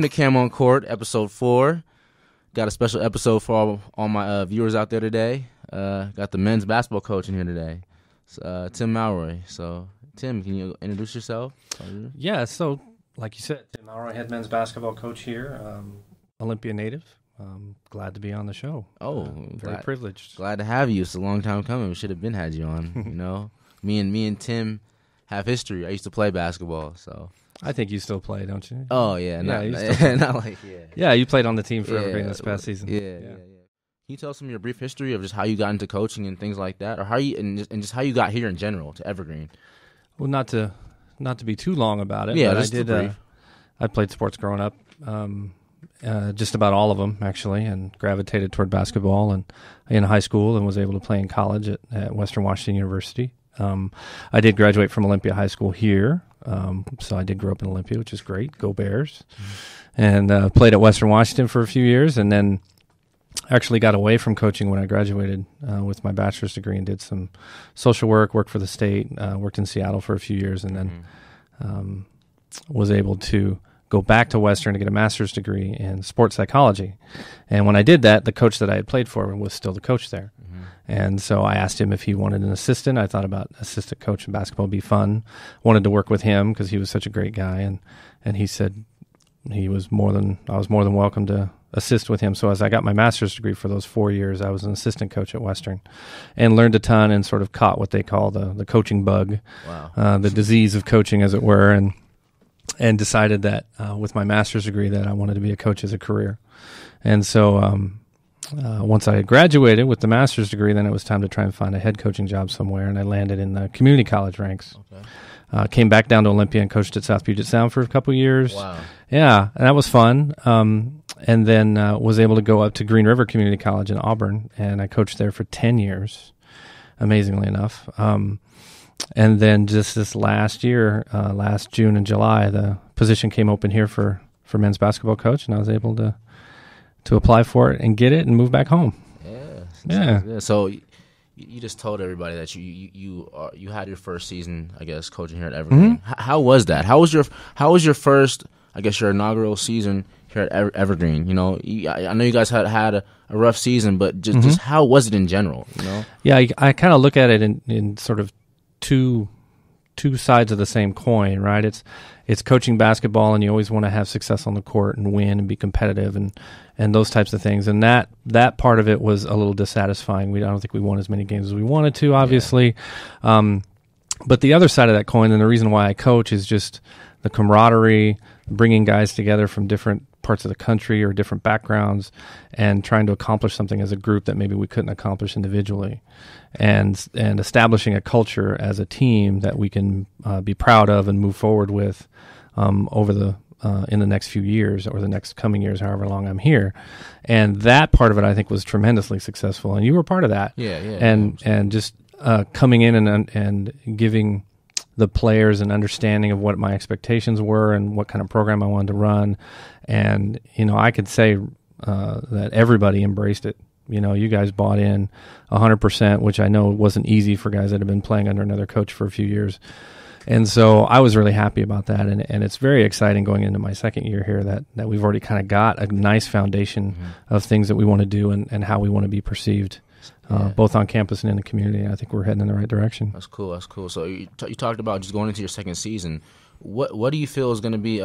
to Cam on Court, episode 4. Got a special episode for all my viewers out there today. Got the men's basketball coach in here today, Tim Malroy. So, Tim, can you introduce yourself? Yeah, so like you said, Tim Malroy, head men's basketball coach here, Olympia native. Glad to be on the show. Very privileged. Glad to have you. It's a long time coming. We should have been had you on. You know, me and Tim have history. I used to play basketball, so. I think you still play, don't you? Oh yeah, not like yeah. Yeah, you played on the team for Evergreen this past season. Yeah. Can you tell us some of your brief history of just how you got into coaching and things like that, or how you and just how you got here in general to Evergreen? Well, not to be too long about it. Yeah, but just brief. I played sports growing up, just about all of them actually, and gravitated toward basketball and in high school, and was able to play in college at Western Washington University. I did graduate from Olympia High School here. So I did grow up in Olympia, which is great. Go Bears. And played at Western Washington for a few years, and then actually got away from coaching when I graduated with my bachelor's degree and did some social work, worked for the state, worked in Seattle for a few years, and then was able to go back to Western to get a master's degree in sports psychology. And when I did that, the coach that I had played for was still the coach there. And so I asked him if he wanted an assistant. I thought about assistant coach in basketball would be fun. Wanted to work with him because he was such a great guy. And he said I was more than welcome to assist with him. So as I got my master's degree for those 4 years, I was an assistant coach at Western and learned a ton and sort of caught what they call the coaching bug, the disease of coaching, as it were, and decided that with my master's degree that I wanted to be a coach as a career. And so once I had graduated with the master's degree, then it was time to try and find a head coaching job somewhere, and I landed in the community college ranks. Okay. Came back down to Olympia and coached at South Puget Sound for a couple of years. Wow. Yeah, and that was fun. And then was able to go up to Green River Community College in Auburn, and I coached there for 10 years, amazingly enough. And then just this last year, last June and July, the position came open here for men's basketball coach, and I was able to apply for it and get it and move back home. Yeah. So you just told everybody that you had your first season, I guess, coaching here at Evergreen. How was that? How was your first, I guess, your inaugural season here at Evergreen? You know, I know you guys had a rough season, but just how was it in general? You know? Yeah, I kind of look at it in sort of two sides of the same coin, right? It's coaching basketball, and you always want to have success on the court and win and be competitive and those types of things. And that part of it was a little dissatisfying. I don't think we won as many games as we wanted to, obviously. Yeah. But the other side of that coin, and the reason why I coach, is just the camaraderie, bringing guys together from different parts of the country or different backgrounds and trying to accomplish something as a group that maybe we couldn't accomplish individually, and establishing a culture as a team that we can be proud of and move forward with over in the next few years or the next coming years, however long I'm here. And that part of it, I think, was tremendously successful, and you were part of that. Yeah. And just coming in and giving the players an understanding of what my expectations were and what kind of program I wanted to run. And, you know, I could say that everybody embraced it. You know, you guys bought in 100%, which I know wasn't easy for guys that have been playing under another coach for a few years. And so I was really happy about that. And it's very exciting going into my second year here that we've already kind of got a nice foundation of things that we want to do and how we want to be perceived. Both on campus and in the community. I think we're heading in the right direction. That's cool. So you talked about just going into your second season. What do you feel is going to be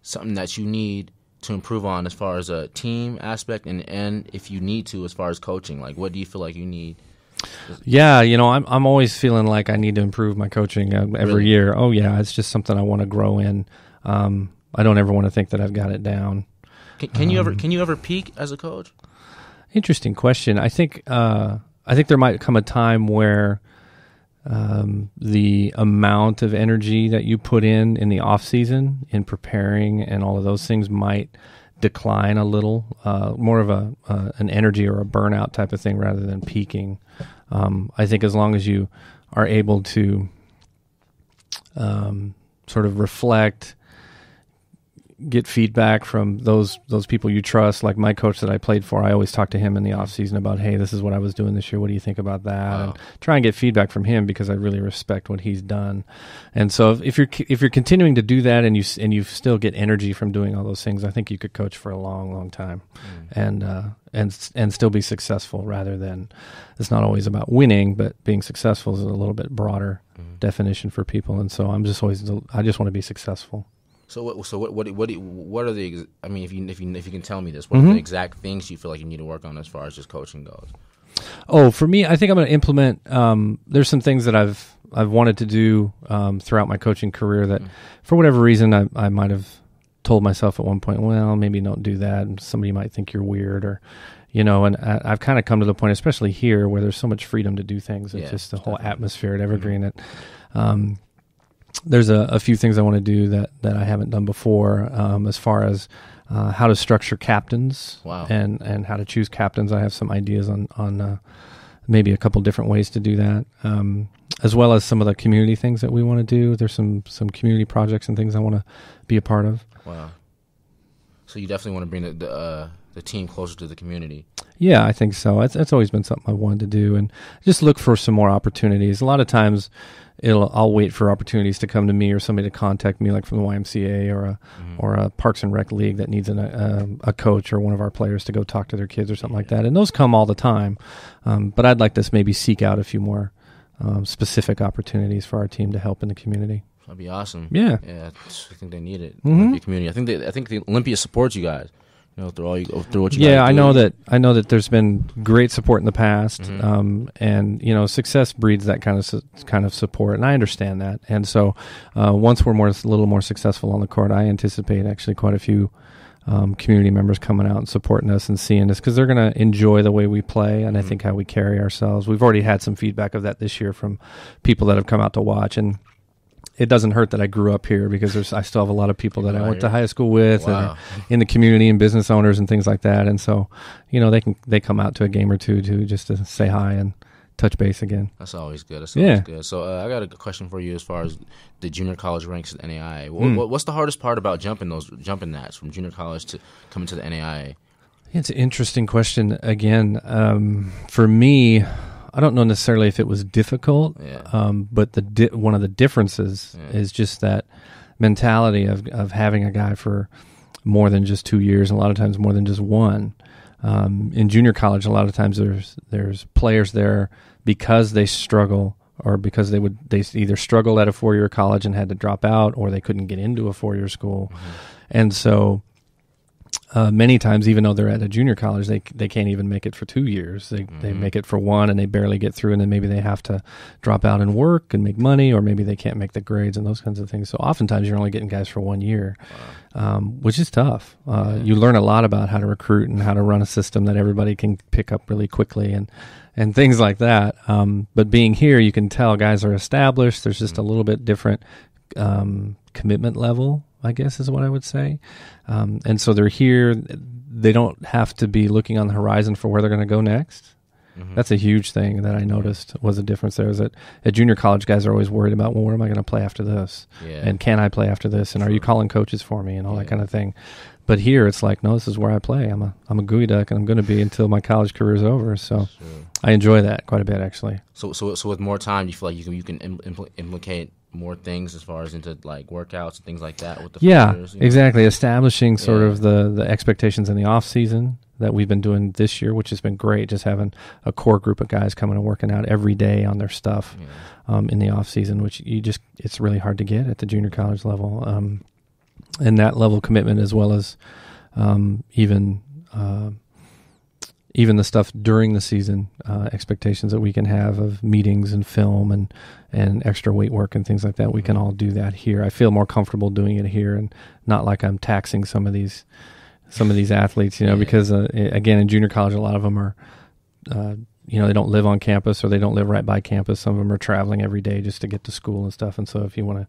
something that you need to improve on as far as a team aspect, and if you need to, as far as coaching? Like, what do you feel like you need? Yeah, you know, I'm always feeling like I need to improve my coaching every year. Oh yeah, it's just something I want to grow in. I don't ever want to think that I've got it down. Can you ever peak as a coach? Interesting question. I think there might come a time where the amount of energy that you put in the off season in preparing and all of those things might decline a little, more of an energy or a burnout type of thing rather than peaking. I think as long as you are able to sort of reflect, get feedback from those people you trust. Like my coach that I played for, I always talk to him in the off season about, hey, this is what I was doing this year. What do you think about that? Wow. And try and get feedback from him because I really respect what he's done. And so if you're continuing to do that and you still get energy from doing all those things, I think you could coach for a long, long time, and still be successful. Rather than, it's not always about winning, but being successful is a little bit broader definition for people. And so I just want to be successful. So what are the, I mean, if you can tell me this, what are the exact things you feel like you need to work on as far as just coaching goes? Oh, for me, I think I'm going to implement. There's some things that I've wanted to do throughout my coaching career that, for whatever reason, I might have told myself at one point, well, maybe don't do that, and somebody might think you're weird, or and I've kind of come to the point, especially here, where there's so much freedom to do things. It's just the whole atmosphere at Evergreen that. There's a few things I want to do that I haven't done before, as far as how to structure captains. Wow. and how to choose captains. I have some ideas on maybe a couple different ways to do that, as well as some of the community things that we want to do. There's some community projects and things I want to be a part of. Wow. So you definitely want to bring the team closer to the community. Yeah, I think so. It's always been something I wanted to do, and just look for some more opportunities. A lot of times I'll wait for opportunities to come to me or somebody to contact me, like from the YMCA or a Parks and Rec league that needs a coach or one of our players to go talk to their kids or something like that. And those come all the time. But I'd like to maybe seek out a few more specific opportunities for our team to help in the community. That'd be awesome. Yeah. I think they need it. The community. I think the Olympia supports you guys. Through what you guys do. Yeah, I know that there's been great support in the past, and success breeds that kind of support, and I understand that. And so, once we're a little more successful on the court, I anticipate actually quite a few community members coming out and supporting us and seeing us, because they're going to enjoy the way we play, and I think how we carry ourselves. We've already had some feedback of that this year from people that have come out to watch, and it doesn't hurt that I grew up here, because I still have a lot of people that I went to high school with, that are in the community, and business owners and things like that. And so, they come out to a game or two just to say hi and touch base again. That's always good. Good. So I got a question for you as far as the junior college ranks at NAIA. What's the hardest part about jumping that from junior college to coming to the NAIA? It's an interesting question. Again, for me, I don't know necessarily if it was difficult, but one of the differences is just that mentality of having a guy for more than just 2 years, and a lot of times more than just one. In junior college, a lot of times there's players there because they struggle, or because they either struggled at a 4-year college and had to drop out, or they couldn't get into a 4-year school, and so. Many times, even though they're at a junior college, they can't even make it for 2 years. They make it for one, and they barely get through, and then maybe they have to drop out and work and make money, or maybe they can't make the grades and those kinds of things. So oftentimes you're only getting guys for 1 year, which is tough. You learn a lot about how to recruit and how to run a system that everybody can pick up really quickly and things like that. But being here, you can tell guys are established. There's just a little bit different commitment level, I guess is what I would say. And so they're here. They don't have to be looking on the horizon for where they're going to go next. That's a huge thing that I noticed was a difference there, is that at junior college, guys are always worried about, well, where am I going to play after this? And can I play after this? And are you calling coaches for me and all that kind of thing? But here it's like, no, this is where I play. I'm a gooey duck, and I'm going to be until my college career is over. So I enjoy that quite a bit, actually. So with more time, you feel like you can implicate more things as far as into like workouts and things like that with the players, exactly. Establishing sort of the expectations in the off season that we've been doing this year, which has been great. Just having a core group of guys coming and working out every day on their stuff in the off season, which it's really hard to get at the junior college level. And that level of commitment, as well as even the stuff during the season, expectations that we can have of meetings and film and extra weight work and things like that. We can all do that here. I feel more comfortable doing it here, and not like I'm taxing some of these athletes, because again, in junior college, a lot of them are, they don't live on campus, or they don't live right by campus. Some of them are traveling every day just to get to school and stuff. And so if you want to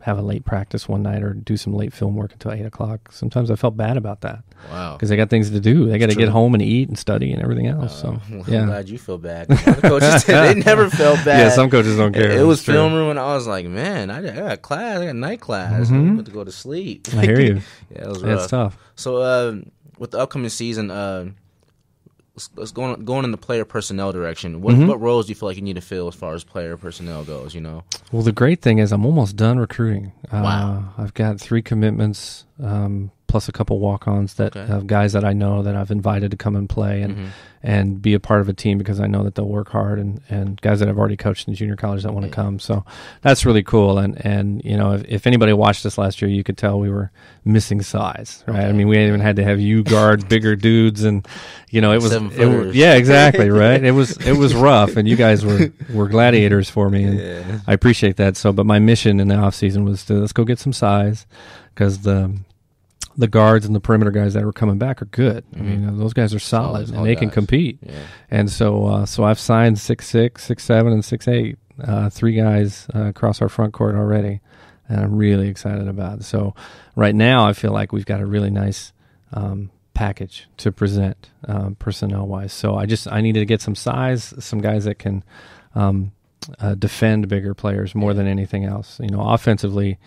have a late practice one night or do some late film work until 8 o'clock. Sometimes I felt bad about that. Wow. Because they got things to do. They got to get home and eat and study and everything else. Well, I'm glad you feel bad. The coaches, they never felt bad. Yeah, some coaches don't care. It was film room, and I was like, man, I got class. I got night class. I'm about to go to sleep. I hear you. Yeah, it was rough. It's tough. So with the upcoming season, let's go in the player personnel direction. What roles do you feel like you need to fill as far as player personnel goes? Well, the great thing is I'm almost done recruiting. Wow. I've got 3 commitments, plus a couple walk-ons that have guys that I know that I've invited to come and play and be a part of a team because I know that they'll work hard, and guys that I've already coached in junior college that want to come. So that's really cool. And if anybody watched us last year, you could tell we were missing size, right? I mean, we even had to have you guard bigger dudes, and it was yeah, exactly, right. It was rough, and you guys were gladiators for me, and I appreciate that. So, but my mission in the off season was to let's go get some size because the guards and the perimeter guys that were coming back are good. I mean, those guys are solid and they can compete. Yeah. And so I've signed 6'6", 6'7", and 6'8", 3 guys across our front court already, and I'm really excited about it. So right now I feel like we've got a really nice package to present personnel-wise. So I needed to get some size, some guys that can defend bigger players more than anything else. Offensively,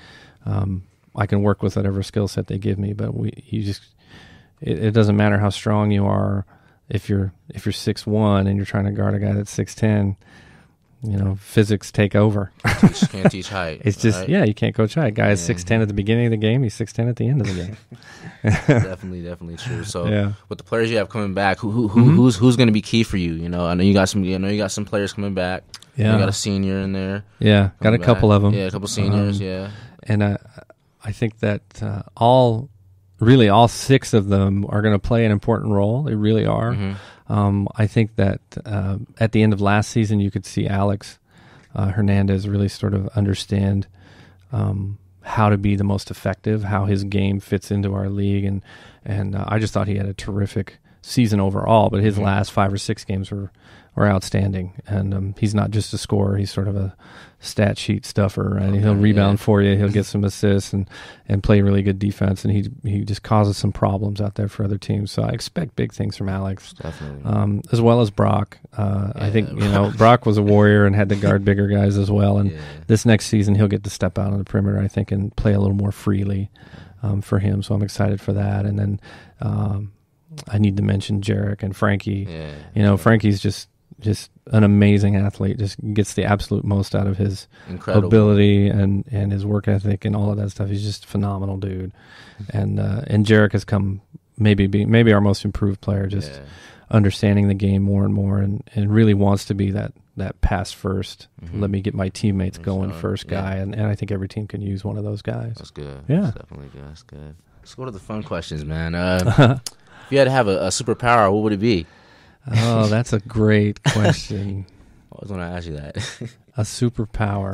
I can work with whatever skill set they give me, but it doesn't matter how strong you are. If you're 6'1" and you're trying to guard a guy that's 6'10", physics take over. Can't teach height. It's just right? You can't coach height. Guy is 6'10" at the beginning of the game. He's 6'10" at the end of the game. Definitely true. So with the players you have coming back, who's going to be key for you? I know you got some players coming back. Yeah, you got a senior in there. Yeah, got a couple of them. Yeah, a couple seniors. And I think that all 6 of them are going to play an important role. They really are. I think that at the end of last season, you could see Alex Hernandez really sort of understand how to be the most effective, how his game fits into our league, and I just thought he had a terrific season overall. But his last 5 or 6 games were outstanding, and he's not just a scorer; he's sort of a stat sheet stuffer. Right? He'll rebound for you, he'll get some assists, and play really good defense, and he just causes some problems out there for other teams. So I expect big things from Alex, definitely, as well as Brock. I think Brock was a warrior and had to guard bigger guys as well, and this next season he'll get to step out on the perimeter, I think, and play a little more freely for him. So I'm excited for that, and then I need to mention Jarek and Frankie. Frankie's just an amazing athlete, just gets the absolute most out of his ability and his work ethic and all of that stuff. He's just a phenomenal dude. And Jarek has come maybe our most improved player, just understanding the game more and more and really wants to be that pass first, let me get my teammates going first guy. And I think every team can use one of those guys. That's good. Yeah. That's definitely good. That's good. Let's go to the fun questions, man. If you had to have a superpower, what would it be? Oh, that's a great question. I was going to ask you that. A superpower.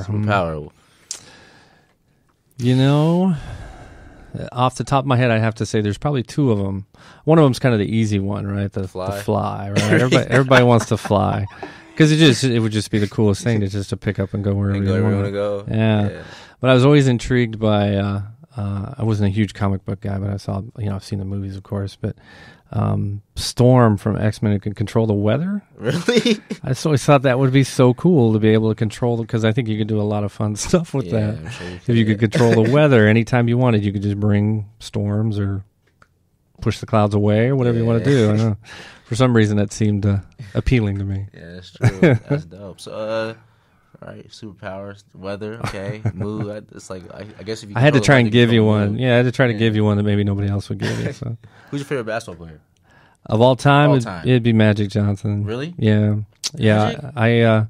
Off the top of my head, I'd have to say there's probably 2 of them. One of them's kind of the easy one, right? The fly, right? Everybody wants to fly. Because it would just be the coolest thing to pick up and go wherever you want to go. Yeah. But I was always intrigued by, I wasn't a huge comic book guy, but I saw, I've seen the movies, of course, but Storm from X-Men who can control the weather. Really? I just always thought that would be so cool to be able to control, because I think you could do a lot of fun stuff with that. I'm sure if you could control the weather anytime you wanted, you could just bring storms or push the clouds away or whatever you want to do. I know. For some reason, that seemed appealing to me. Yeah, that's true. That's dope. So, all right, superpowers, weather, okay, mood. It's like I guess if you I had to try and give you one. Yeah, I had to try to give you one that maybe nobody else would give you. So. Who's your favorite basketball player? Of all time, it'd be Magic Johnson. Really? Yeah. I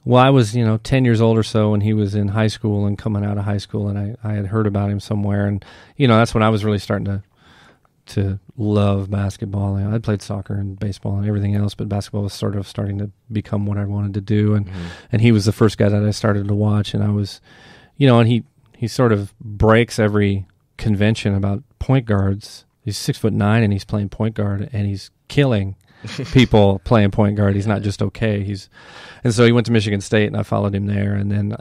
was 10 years old or so when he was in high school and coming out of high school, and I had heard about him somewhere, and that's when I was really starting to love basketball. I'd played soccer and baseball and everything else, but basketball was sort of starting to become what I wanted to do, and he was the first guy that I started to watch, and I was, and he sort of breaks every convention about point guards. He's 6'9" and he's playing point guard, and he's killing people playing point guard. He's not just okay. And so he went to Michigan State, and I followed him there. And then,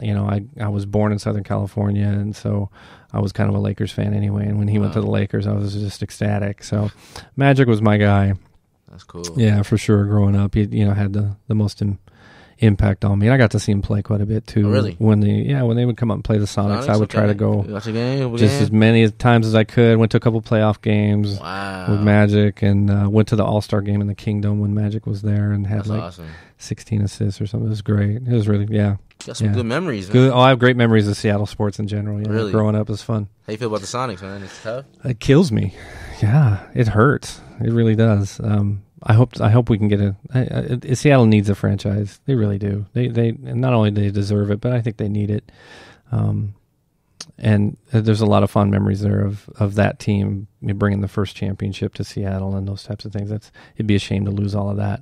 I was born in Southern California, and so I was kind of a Lakers fan anyway. And when he went to the Lakers, I was just ecstatic. So Magic was my guy. That's cool. Yeah, for sure. Growing up, he had the most impact on me. And I got to see him play quite a bit too. Oh, really? When they would come up and play the Sonics, I would try to go watch a game, just as many times as I could. Went to a couple playoff games with Magic, and went to the All-Star game in the Kingdom when Magic was there, and had awesome. 16 assists or something. It was great. It was really, You got some good memories, man. Good. Oh, I have great memories of Seattle sports in general. Yeah, really? Growing up was fun. How you feel about the Sonics, man? It's tough. It kills me. Yeah, it hurts. It really does. I hope we can get Seattle needs a franchise. They really do. They not only do they deserve it, but I think they need it. And there's a lot of fond memories there of that team bringing the first championship to Seattle and those types of things. It'd be a shame to lose all of that.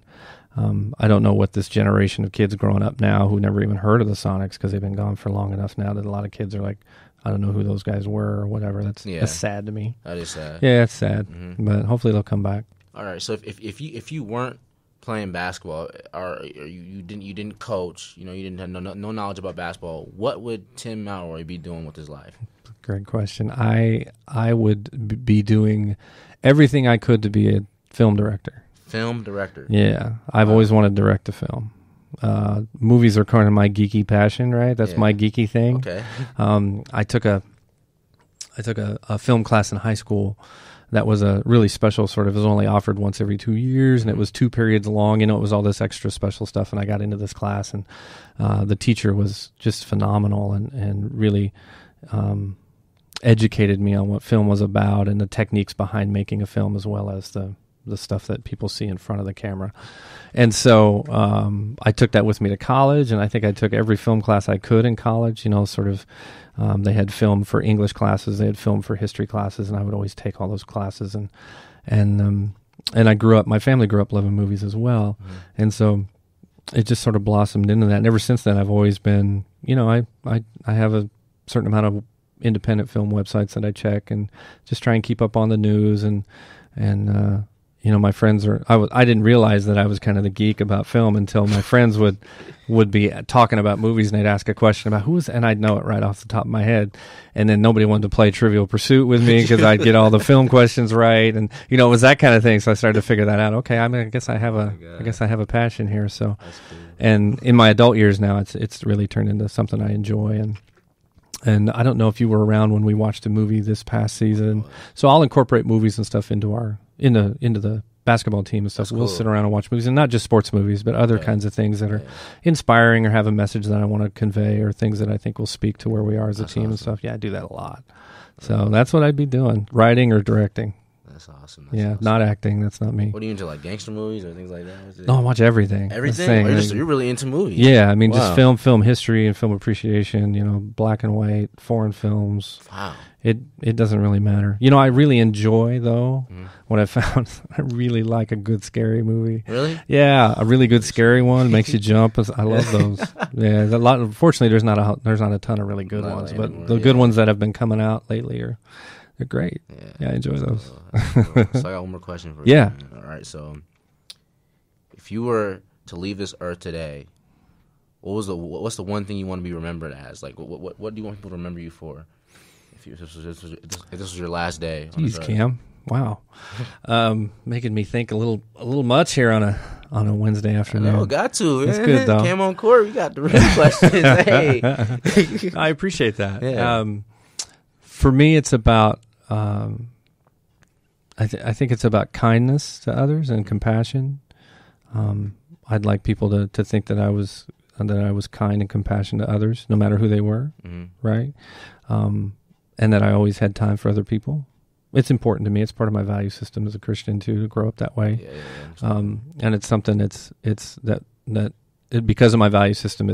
I don't know what this generation of kids growing up now who never even heard of the Sonics, because they've been gone for long enough now that a lot of kids are like, I don't know who those guys were or whatever. That's sad to me. That is sad. Yeah, it's sad. Mm-hmm. But hopefully they'll come back. All right. So if you weren't playing basketball, or you didn't coach, you didn't have no knowledge about basketball, what would Tim Malroy be doing with his life? Great question. I would be doing everything I could to be a film director. Film director. Yeah, I've always wanted to direct a film. Movies are kind of my geeky passion, right? That's my geeky thing. Okay. I took a film class in high school that was a really special sort of. It was only offered once every 2 years, and it was 2 periods long. It was all this extra special stuff, and I got into this class, and the teacher was just phenomenal and really educated me on what film was about and the techniques behind making a film, as well as the stuff that people see in front of the camera. And so I took that with me to college, and I think I took every film class I could in college, they had film for English classes, they had film for history classes, and I would always take all those classes. And I grew up, my family grew up loving movies as well. Mm-hmm. And so it just sort of blossomed into that. And ever since then, I've always been, I have a certain amount of independent film websites that I check and just try and keep up on the news and my friends I didn't realize that I was kind of the geek about film until my friends would be talking about movies, and they'd ask a question about and I'd know it right off the top of my head. And then nobody wanted to play Trivial Pursuit with me because I'd get all the film questions right. And, it was that kind of thing. So I started to figure that out. Okay. I guess I have a passion here. So, cool. And in my adult years now, it's really turned into something I enjoy. And I don't know if you were around when we watched a movie this past season. So I'll incorporate movies and stuff into the basketball team and stuff. That's we'll cool. sit around and watch movies, and not just sports movies, but other kinds of things that are inspiring or have a message that I want to convey, or things that I think will speak to where we are as a team and stuff. Yeah, I do that a lot. So that's what I'd be doing, writing or directing. That's awesome. Not acting. That's not me. What are you into, like gangster movies or things like that? No, I watch everything. Everything? You're really into movies. Yeah, I mean, just film history and film appreciation, black and white, foreign films. Wow. It doesn't really matter. I really enjoy, though, what I found. I really like a good scary movie. Really? Yeah, a really good scary one makes you jump. I love those. Yeah, unfortunately, there's not a ton of really good ones, but the good ones that have been coming out lately they're great. Yeah, I enjoy those. So I got one more question for you. Yeah. All right. So, if you were to leave this earth today, what's the one thing you want to be remembered as? Like, what do you want people to remember you for? If this was your last day. Jeez, Cam. Wow. Making me think a little much here on a Wednesday afternoon. No, got to. It's good though. Cam on court. We got the real questions. Hey. I appreciate that. Yeah. For me, it's about. I think it's about kindness to others and compassion. I'd like people to think that I was kind and compassionate to others, no matter who they were, right? And that I always had time for other people. It's important to me. It's part of my value system as a Christian too, to grow up that way. And it's something because of my value system,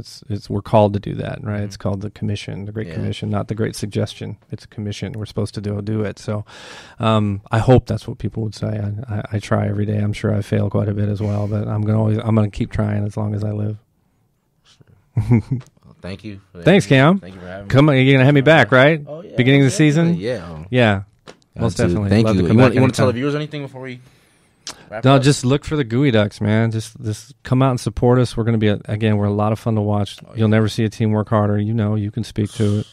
we're called to do that, right? It's called the commission, the Great Commission, not the Great Suggestion. It's a commission. We're supposed to do it. So I hope that's what people would say. I try every day. I'm sure I fail quite a bit as well, but I'm gonna keep trying as long as I live. Thank you. Thanks, Cam. Thank you for having me. Come on, you're gonna have me back, right? Oh yeah. Beginning of the season. Yeah. Yeah. Most definitely. Thank Love you. to come You back want to tell anytime. the viewers anything before we? No, just look for the Gooey Ducks, man. Just come out and support us. We're going to be, we're a lot of fun to watch. You'll never see a team work harder. You can speak to it.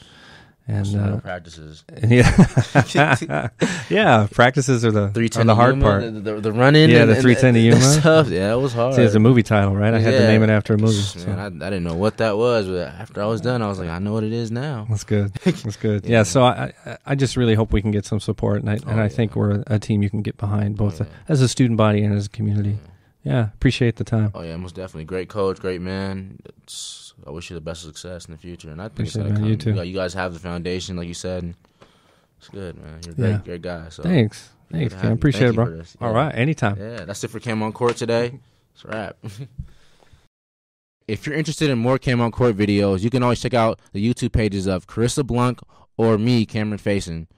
And practices. Yeah. Yeah, practices are the hard part. The run-in. Yeah, the 310 to Yuma. Yeah, it was hard. See, it's a movie title, right? I had to name it after a movie. Man, I didn't know what that was, but after I was done, I was like, I know what it is now. That's good. That's good. Yeah, so I just really hope we can get some support, and I think we're a team you can get behind, both as a student body and as a community. Yeah, appreciate the time. Oh, yeah, most definitely. Great coach, great man. I wish you the best of success in the future. And I think appreciate it, man. You too. You guys have the foundation, like you said. And it's good, man. You're a great guy. So Thanks, Ken. I appreciate it, bro. All right, anytime. Yeah, that's it for Cam on Court today. It's a wrap. If you're interested in more Cam on Court videos, you can always check out the YouTube pages of Karissa Blunck or me, Cameron Faison.